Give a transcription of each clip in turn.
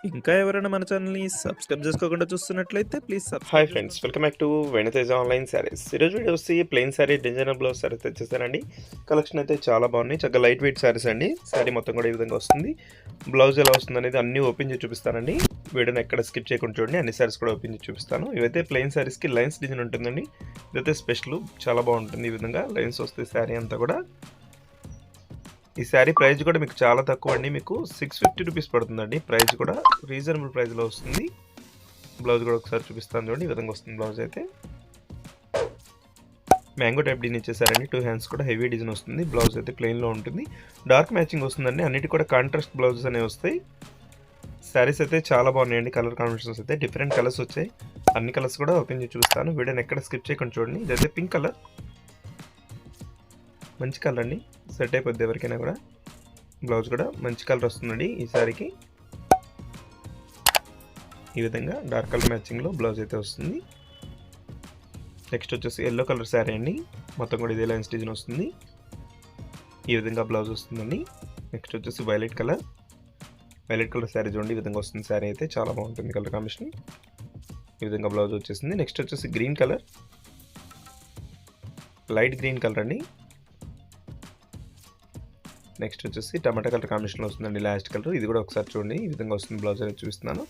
ఇంకా ఎవరైనా మన ఛానల్‌ని సబ్స్క్రైబ్ చేసుకోకుండా చూస్తున్నట్లయితే ప్లీజ్ హాయ్ సబ్స్క్రైబ్ ఫ్రెండ్స్, చేసుకోండి. Welcome back to Veniteja online saris. ఈరోజు వీడియో వచ్చి plain sari designer blouse saris తెచ్చేసానండి. కలెక్షన్ అయితే చాలా బాగున్నాయి, చక్కగా లైట్ వెయిట్ శారీస్ అండి. శారీ మొత్తం కూడా ఈ విధంగా వస్తుంది. బ్లౌజ్ ఎలా వస్తుంది అనేది అన్నీ ఓపెన్ చేసి చూపిస్తానండి. వీడియోని ఎక్కడ స్కిప్ చేయకుండా చూడండి, అన్ని శారీస్ కూడా ఓపెన్ చేసి చూపిస్తాను. ఇవైతే ప్లెయిన్ శారీస్కి లైన్స్ డిజైన్ ఉంటుందండి. ఇదైతే స్పెషల్, చాలా బాగుంటుంది. ఈ విధంగా లైన్స్ వస్తాయి శారీ అంతా కూడా. ఈ శారీ ప్రైస్ కూడా మీకు చాలా తక్కువ అండి, మీకు 650 రూపీస్ పడుతుందండి. ప్రైస్ కూడా రీజనబుల్ ప్రైస్లో వస్తుంది. బ్లౌజ్ కూడా ఒకసారి చూపిస్తాను చూడండి, ఈ విధంగా వస్తుంది బ్లౌజ్ అయితే. మ్యాంగో టైప్ డిజైన్ ఇచ్చేసారండి. 2 హ్యాండ్స్ కూడా హెవీ డిజైన్ వస్తుంది. బ్లౌజ్ అయితే ప్లెయిన్లో ఉంటుంది. డార్క్ మ్యాచింగ్ వస్తుందండి. అన్నిటి కూడా కాంట్రాస్ట్ బ్లౌజెస్ అనేవి వస్తాయి. శారీస్ అయితే చాలా బాగున్నాయండి. కలర్ కాంబినేషన్స్ అయితే డిఫరెంట్ కలర్స్ వచ్చాయి. అన్ని కలర్స్ కూడా ఓపెన్ చేసి చూపిస్తాను. వీడియోని ఎక్కడ స్కిప్ చేయకుండా చూడండి. ఇదైతే పింక్ కలర్, మంచి కలర్ అండి, సెట్ అయిపోద్ది ఎవరికైనా కూడా. బ్లౌజ్ కూడా మంచి కలర్ వస్తుందండి ఈ శారీకి. ఈ విధంగా డార్క్ కలర్ మ్యాచింగ్లో బ్లౌజ్ అయితే వస్తుంది. నెక్స్ట్ వచ్చేసి ఎల్లో కలర్ శారీ అండి, మొత్తం కూడా ఇదే లైన్స్ డిజైన్ వస్తుంది. ఈ విధంగా బ్లౌజ్ వస్తుందండి. నెక్స్ట్ వచ్చేసి వైలెట్ కలర్ శారీ చూడండి, ఈ విధంగా వస్తుంది. శారీ అయితే చాలా బాగుంటుంది కలర్ కాంబినేషన్. ఈ విధంగా బ్లౌజ్ వచ్చేసింది. నెక్స్ట్ వచ్చేసి green colour, light green colour అండి. నెక్స్ట్ వచ్చేసి టమాటా కలర్ కాంబినేషన్లో వస్తుందండి లాస్ట్ కలర్. ఇది కూడా ఒకసారి చూడండి, ఈ విధంగా వస్తుంది బ్లౌజ్ అనేది చూపిస్తున్నాను.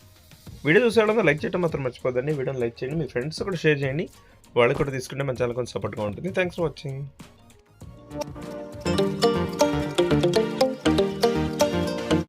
వీడియో చూసేయడంతో లైక్ చేయడం మాత్రం మర్చిపోద్దండి. వీడియోని లైక్ చేయండి, మీ ఫ్రెండ్స్ కూడా షేర్ చేయండి, వాళ్ళు కూడా తీసుకుంటే మన ఛానల్ కొంచెం సపోర్ట్గా ఉంటుంది. Thanks for watching.